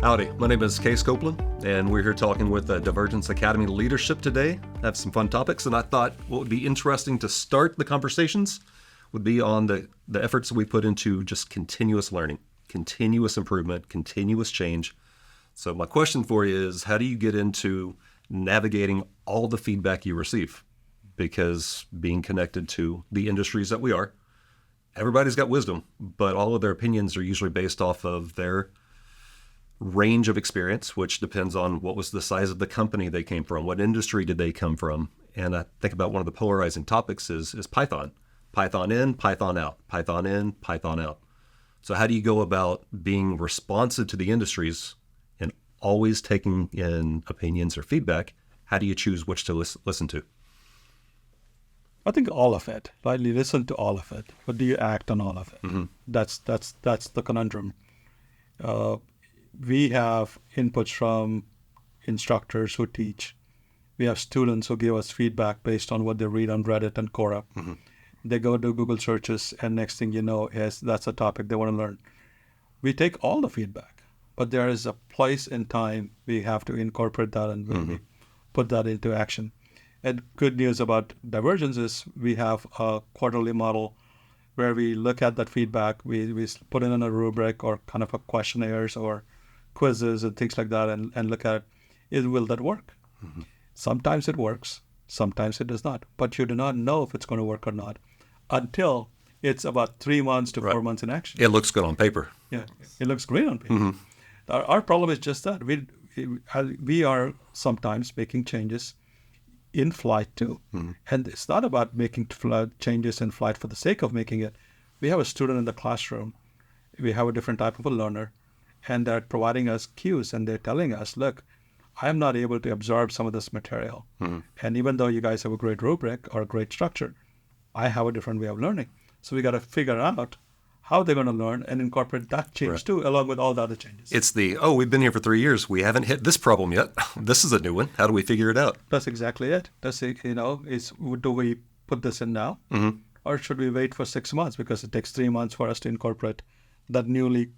Howdy, my name is Case Copeland, and we're here talking with Divergence Academy leadership today. I have some fun topics, and I thought what would be interesting to start the conversations would be on the efforts we put into just continuous learning, continuous improvement, continuous change. So my question for you is, how do you get into navigating all the feedback you receive? Because being connected to the industries that we are, everybody's got wisdom, but all of their opinions are usually based off of their range of experience, which depends on what was the size of the company they came from, what industry did they come from. And I think about one of the polarizing topics is Python. Python in, Python out, Python in, Python out. So how do you go about being responsive to the industries and always taking in opinions or feedback? How do you choose which to listen to? I think all of it, right? You listen to all of it, but do you act on all of it? Mm-hmm. That's the conundrum. We have inputs from instructors who teach. We have students who give us feedback based on what they read on Reddit and Quora. Mm-hmm. They go to Google searches, and next thing you know is that's a topic they want to learn. We take all the feedback, but there is a place and time we have to incorporate that and we put that into action. And good news about Divergence is we have a quarterly model where we look at that feedback, we put it in a rubric or kind of a questionnaires or quizzes and things like that and look at it. Will that work? Mm-hmm. Sometimes it works, sometimes it does not. But you do not know if it's going to work or not until it's about 3 months to 4 months in action. It looks good on paper. Yeah, it looks great on paper. Mm-hmm. Our problem is just that. We are sometimes making changes in flight too. Mm-hmm. And it's not about making changes in flight for the sake of making it. We have a student in the classroom. We have a different type of a learner, and they're providing us cues, and they're telling us, look, I'm not able to absorb some of this material. Mm-hmm. And even though you guys have a great rubric or a great structure, I have a different way of learning. So we got to figure out how they're going to learn and incorporate that change too, along with all the other changes. It's we've been here for 3 years. We haven't hit this problem yet. This is a new one. How do we figure it out? That's exactly it. That's it. Do we put this in now? Mm-hmm. Or should we wait for 6 months because it takes 3 months for us to incorporate that newly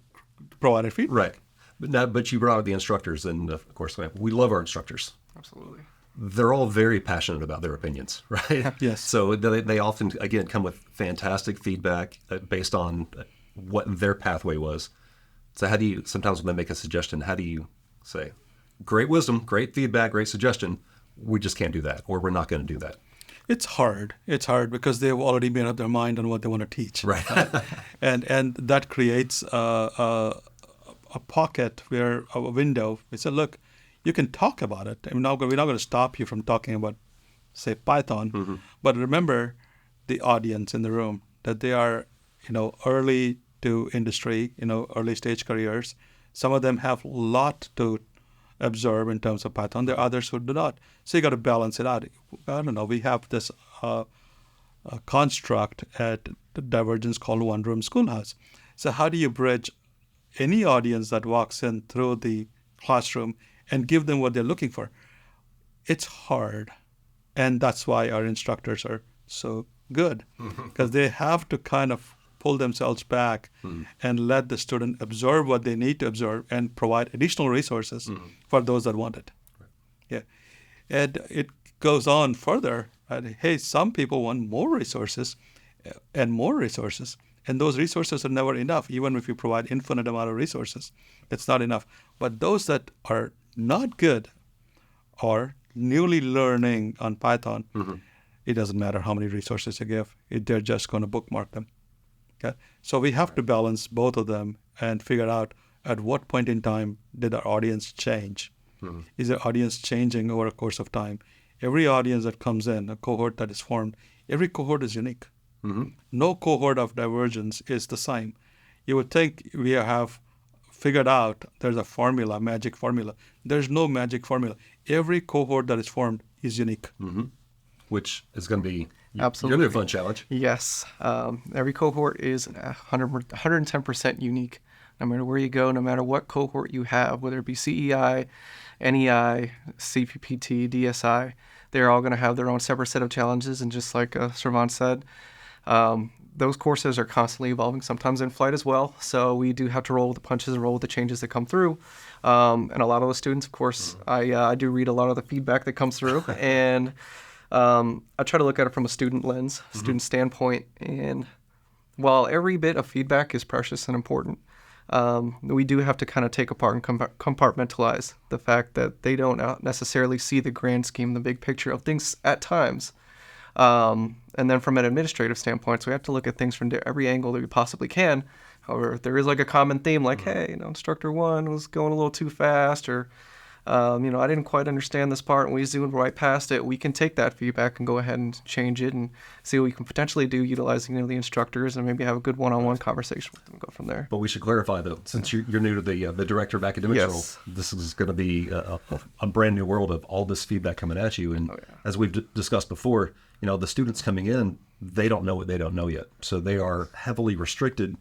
provided feedback? Right. But you brought up the instructors, and of course, we love our instructors. Absolutely. They're all very passionate about their opinions, right? Yes. So they often, again, come with fantastic feedback based on what their pathway was. So how do you, sometimes when they make a suggestion, how do you say, great wisdom, great feedback, great suggestion, we just can't do that, or we're not going to do that? It's hard. It's hard because they've already made up their mind on what they want to teach. Right. and that creates a pocket where a window. We say, look, you can talk about it. We're not going to stop you from talking about, say, Python. But remember the audience in the room, that they are, early to industry, early stage careers. Some of them have a lot to absorb in terms of Python. There are others who do not. So you got to balance it out. I don't know. We have this construct at Divergence called One Room Schoolhouse. So how do you bridge any audience that walks in through the classroom and give them what they're looking for? It's hard. And that's why our instructors are so good, because they have to kind of pull themselves back and let the student absorb what they need to absorb and provide additional resources for those that want it. Right. Yeah. And it goes on further. Hey, some people want more resources and more resources. And those resources are never enough. Even if you provide infinite amount of resources, it's not enough. But those that are not good or newly learning on Python, it doesn't matter how many resources you give. They're just going to bookmark them. Okay? So we have to balance both of them and figure out at what point in time did our audience change. Is our audience changing over a course of time? Every audience that comes in, a cohort that is formed, every cohort is unique. No cohort of Divergence is the same. You would think we have figured out there's a formula, magic formula. There's no magic formula. Every cohort that is formed is unique. Which is going to be Absolutely. You're a fun challenge. Yes. Every cohort is 110% unique. No matter where you go, no matter what cohort you have, whether it be CEI, NEI, CPPT, DSI, they're all going to have their own separate set of challenges. And just like Sravant said, those courses are constantly evolving, sometimes in flight as well. So we do have to roll with the punches and roll with the changes that come through. And a lot of the students, of course, I do read a lot of the feedback that comes through, and I try to look at it from a student lens, student standpoint. And while every bit of feedback is precious and important, we do have to kind of take apart and compartmentalize the fact that they don't necessarily see the grand scheme, the big picture of things at times. And then from an administrative standpoint, so we have to look at things from every angle that we possibly can. However, if there is like a common theme, like, hey, instructor one was going a little too fast, or, I didn't quite understand this part and we zoomed right past it, we can take that feedback and go ahead and change it and see what we can potentially do utilizing the instructors, and maybe have a good one-on-one conversation with them and go from there. But we should clarify, though, since you're new to the director of academics Yes. role, this is going to be a brand new world of all this feedback coming at you. And as we've discussed before, the students coming in, they don't know what they don't know yet. So they are heavily restricted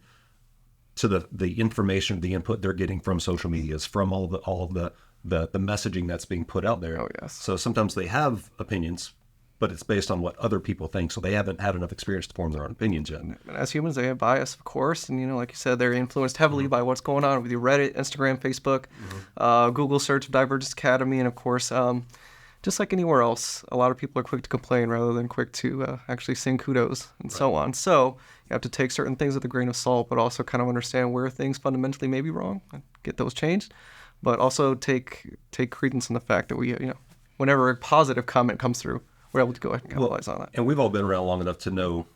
to the information, the input they're getting from social medias, from all of the messaging that's being put out there. Oh, yes. So sometimes they have opinions, but it's based on what other people think. So they haven't had enough experience to form their own opinions yet. And as humans, they have bias, of course. And, like you said, they're influenced heavily by what's going on with your Reddit, Instagram, Facebook, Google search of Divergence Academy. And, of course, just like anywhere else, a lot of people are quick to complain rather than quick to actually sing kudos and so on. So you have to take certain things with a grain of salt, but also kind of understand where things fundamentally may be wrong and get those changed. But also take credence in the fact that we, whenever a positive comment comes through, we're able to go ahead and capitalize on it. And we've all been around long enough to know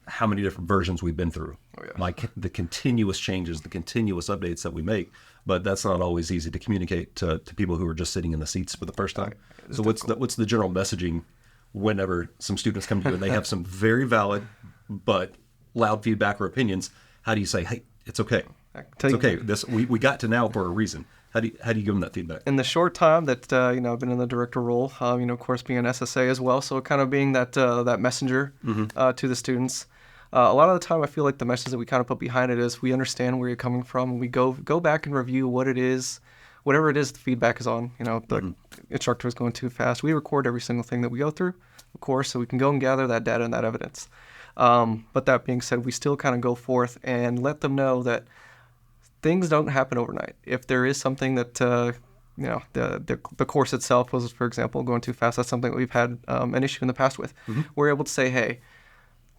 how many different versions we've been through. Oh, yeah. Like the continuous changes, the continuous updates that we make. But that's not always easy to communicate to people who are just sitting in the seats for the first time. So what's the general messaging whenever some students come to you and they have some very valid but loud feedback or opinions? How do you say, hey, it's okay. It's okay. We got to now for a reason. How do you give them that feedback? In the short time that I've been in the director role, of course being an SSA as well, so kind of being that messenger to the students. A lot of the time, I feel like the message that we kind of put behind it is we understand where you're coming from, and we go back and review what it is, whatever it is the feedback is on. The instructor is going too fast. We record every single thing that we go through, of course, so we can go and gather that data and that evidence. But that being said, we still kind of go forth and let them know that things don't happen overnight. If there is something that the course itself was, for example, going too fast, that's something that we've had an issue in the past with. We're able to say, hey,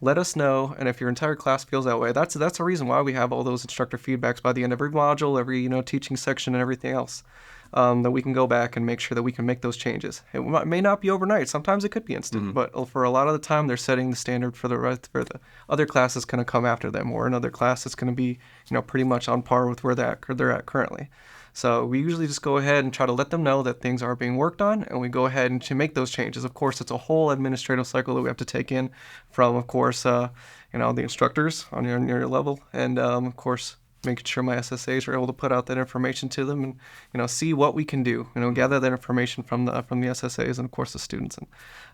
let us know, and if your entire class feels that way, that's the reason why we have all those instructor feedbacks by the end of every module, every teaching section, and everything else. That we can go back and make sure that we can make those changes. It may not be overnight. Sometimes it could be instant, but for a lot of the time, they're setting the standard for the other class that's going to come after them, or another class that's going to be, pretty much on par with where they're at currently. So we usually just go ahead and try to let them know that things are being worked on, and we go ahead and to make those changes. Of course, it's a whole administrative cycle that we have to take in from, of course, the instructors on your level, and of course, making sure my SSAs are able to put out that information to them and, see what we can do, gather that information from the SSAs and, of course, the students, and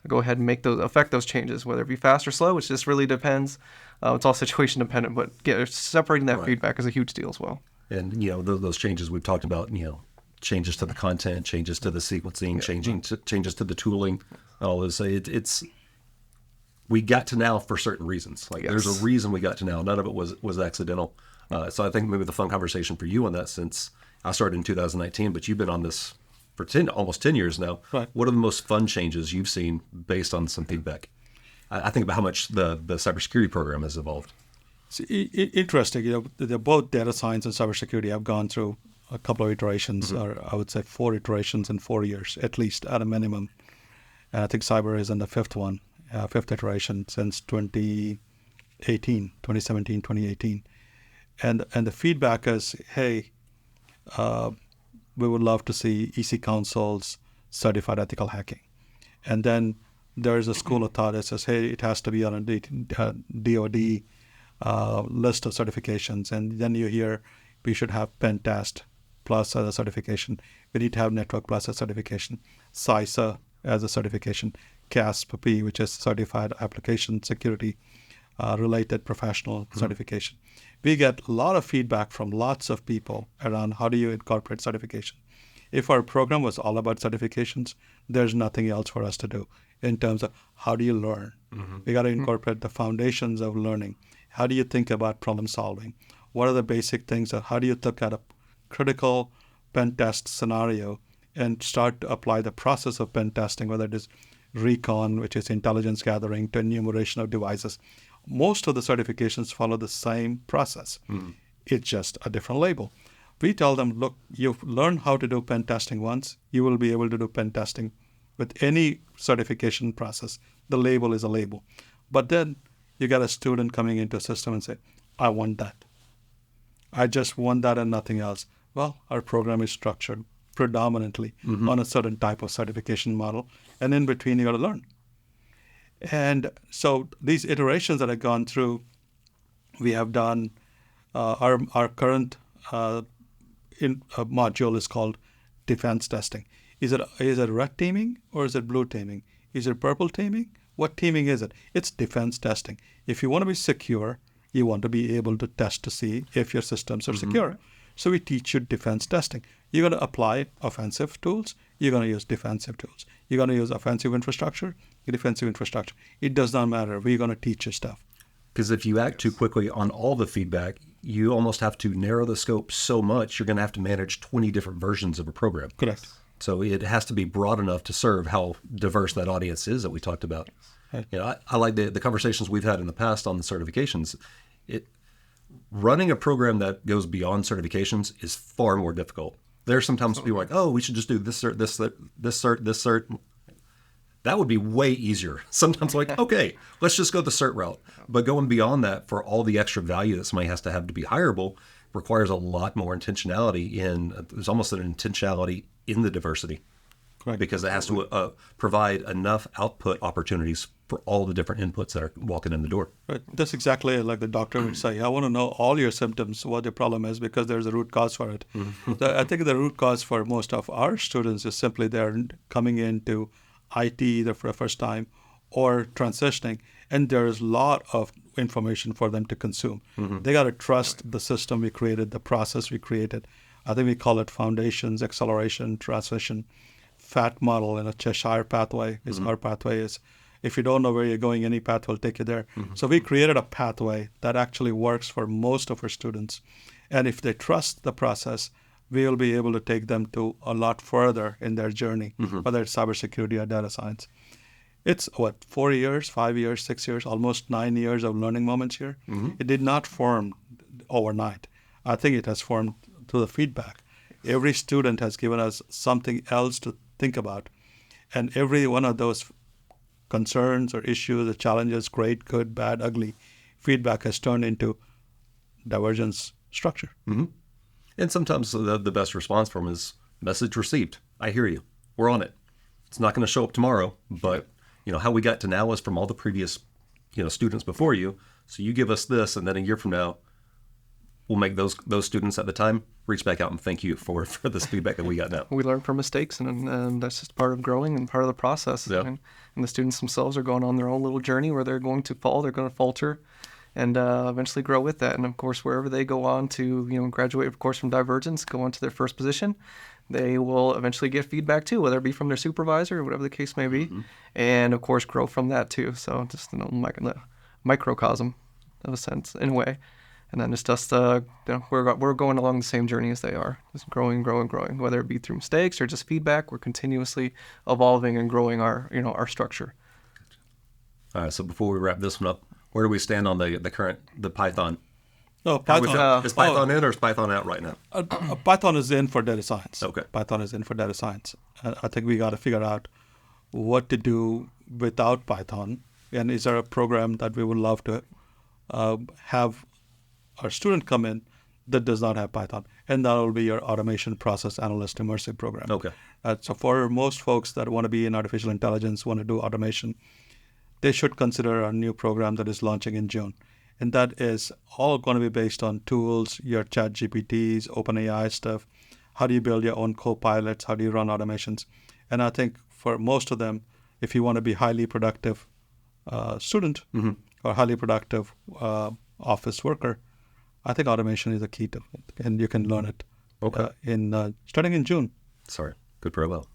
go ahead and affect those changes, whether it be fast or slow, which just really depends. It's all situation dependent, but separating that feedback is a huge deal as well. And, those changes we've talked about, changes to the content, changes to the sequencing, changes to the tooling, all those. We got to now for certain reasons. There's a reason we got to now. None of it was accidental. So I think maybe the fun conversation for you on that, since I started in 2019, but you've been on this for almost 10 years now. Right. What are the most fun changes you've seen based on some feedback? I think about how much the cybersecurity program has evolved. It's interesting. They're both data science and cybersecurity. I've gone through a couple of iterations, or I would say 4 iterations in 4 years, at least at a minimum. And I think cyber is in the fifth iteration since 2017, 2018. And the feedback is, hey, we would love to see EC Council's certified ethical hacking. And then there's a school of thought that says, hey, it has to be on a DoD list of certifications. And then you hear we should have Pen Test plus as a certification. We need to have Network plus a certification. CISA as a certification. CASP-P, which is Certified Application Security related professional certification. We get a lot of feedback from lots of people around how do you incorporate certification. If our program was all about certifications, there's nothing else for us to do. in terms of how do you learn. We got to incorporate the foundations of learning. How do you think about problem solving? What are the basic things? How do you look at a critical pen test scenario and start to apply the process of pen testing, whether it is recon, which is intelligence gathering, to enumeration of devices. Most of the certifications follow the same process. It's just a different label. We tell them, look, you've learned how to do pen testing once. You will be able to do pen testing with any certification process. The label is a label. But then you got a student coming into a system and say, I want that. I just want that and nothing else. Well, our program is structured predominantly on a certain type of certification model. And in between, you got to learn. And so these iterations that I've gone through, we have done, our current module is called defense testing. Is it red teaming or is it blue teaming? Is it purple teaming? What teaming is it? It's defense testing. If you want to be secure, you want to be able to test to see if your systems are secure. So we teach you defense testing. You're going to apply offensive tools. You're going to use defensive tools. You're going to use offensive infrastructure, defensive infrastructure. It does not matter. We're going to teach you stuff. Because if you act too quickly on all the feedback, you almost have to narrow the scope so much, you're going to have to manage 20 different versions of a program. Correct. So it has to be broad enough to serve how diverse that audience is that we talked about. Right. You know, I like the conversations we've had in the past on the certifications. Running a program that goes beyond certifications is far more difficult. There's sometimes people like, oh, we should just do this cert, this cert, this cert, this cert. That would be way easier. Sometimes like, okay, let's just go the cert route. But going beyond that for all the extra value that somebody has to have to be hireable requires a lot more intentionality there's almost an intentionality in the diversity. Correct. Because it has to provide enough output opportunities for all the different inputs that are walking in the door. Right. That's exactly like the doctor would say. I want to know all your symptoms, what your problem is, because there's a root cause for it. I think the root cause for most of our students is simply they're coming into IT either for the first time or transitioning, and there's a lot of information for them to consume. They got to trust the system we created, the process we created. I think we call it foundations, acceleration, transition. FAT model in a Cheshire pathway is our pathway is. If you don't know where you're going, any path will take you there. So we created a pathway that actually works for most of our students. And if they trust the process, we will be able to take them to a lot further in their journey, whether it's cybersecurity or data science. It's 4 years, 5 years, 6 years, almost 9 years of learning moments here. It did not form overnight. I think it has formed through the feedback. Every student has given us something else to think about. And every one of those concerns or issues or challenges, great, good, bad, ugly, feedback has turned into divergence structure. And sometimes the best response from them is message received. I hear you. We're on it. It's not going to show up tomorrow, but how we got to now is from all the previous students before you. So you give us this, and then a year from now, we'll make those students at the time reach back out and thank you for this feedback that we got now. We learn from mistakes, and that's just part of growing and part of the process. Yeah. And the students themselves are going on their own little journey where they're going to fall, they're going to falter, and eventually grow with that. And of course, wherever they go on to graduate, of course, from Divergence, go on to their first position, they will eventually get feedback too, whether it be from their supervisor or whatever the case may be, and of course grow from that too. So just microcosm of a sense, in a way. And then it's just we're going along the same journey as they are, just growing, whether it be through mistakes or just feedback. We're continuously evolving and growing our structure. All right. So before we wrap this one up, where do we stand on the Python? No, Python. Is Python in or is Python out right now? Python is in for data science. Okay. Python is in for data science. I think we got to figure out what to do without Python. And is there a program that we would love to have our student come in that does not have Python? And that will be your automation process analyst immersive program. Okay. So for most folks that want to be in artificial intelligence, want to do automation, they should consider a new program that is launching in June. And that is all going to be based on tools, your chat GPTs, OpenAI stuff. How do you build your own co-pilots? How do you run automations? And I think for most of them, if you want to be highly productive student or highly productive office worker, I think automation is a key to it. And you can learn it starting in June. Sorry. Good parallel.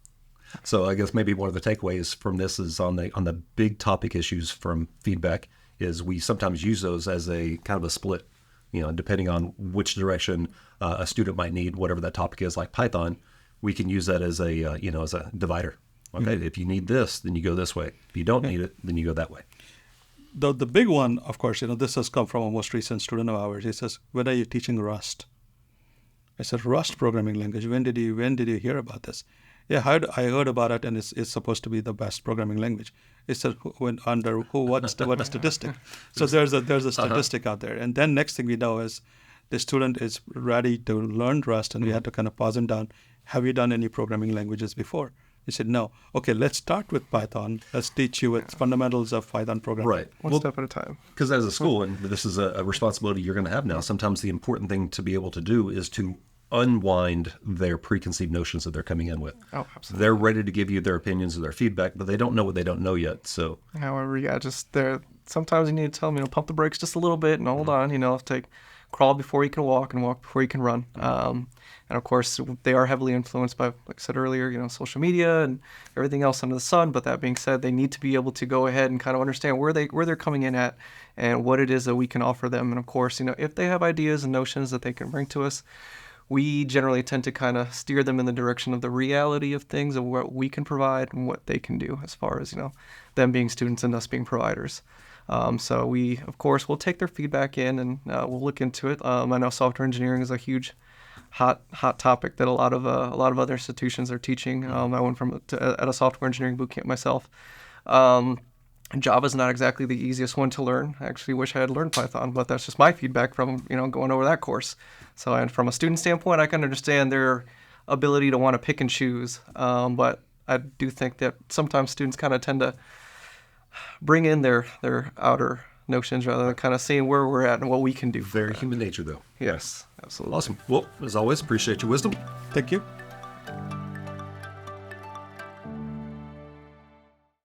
So I guess maybe one of the takeaways from this is on the big topic issues from feedback is we sometimes use those as a kind of a split, depending on which direction a student might need, whatever that topic is, like Python, we can use that as a, as a divider. Okay, if you need this, then you go this way. If you don't need it, then you go that way. The big one, of course, this has come from a most recent student of ours. He says, "When are you teaching Rust?" I said, "Rust programming language. When did you hear about this?" "Yeah, I heard about it, and it's supposed to be the best programming language." He said, what statistic? So there's a statistic out there, and then next thing we know is the student is ready to learn Rust, and we had to kind of pause him down. "Have you done any programming languages before?" He said, "No." "Okay, let's start with Python. Let's teach you with fundamentals of Python programming." Right. One step at a time. Because as a school, and this is a responsibility you're going to have now, sometimes the important thing to be able to do is to unwind their preconceived notions that they're coming in with. Oh, absolutely. They're ready to give you their opinions or their feedback, but they don't know what they don't know yet. So, However, sometimes you need to tell them, pump the brakes just a little bit and hold on, crawl before you can walk and walk before you can run. And of course, they are heavily influenced by, like I said earlier, social media and everything else under the sun. But that being said, they need to be able to go ahead and kind of understand where they're coming in at and what it is that we can offer them. And of course, if they have ideas and notions that they can bring to us, we generally tend to kind of steer them in the direction of the reality of things, of what we can provide and what they can do as far as, them being students and us being providers. So we, of course, will take their feedback in and we'll look into it. I know software engineering is a huge, hot topic that a lot of other institutions are teaching. I went at a software engineering bootcamp myself. Java is not exactly the easiest one to learn. I actually wish I had learned Python, but that's just my feedback from going over that course. So, and from a student standpoint, I can understand their ability to want to pick and choose. But I do think that sometimes students kind of tend to bring in their outer notions rather than kind of seeing where we're at and what we can do. very human nature, though. Yes, absolutely. Awesome. Well, as always, appreciate your wisdom. Thank you.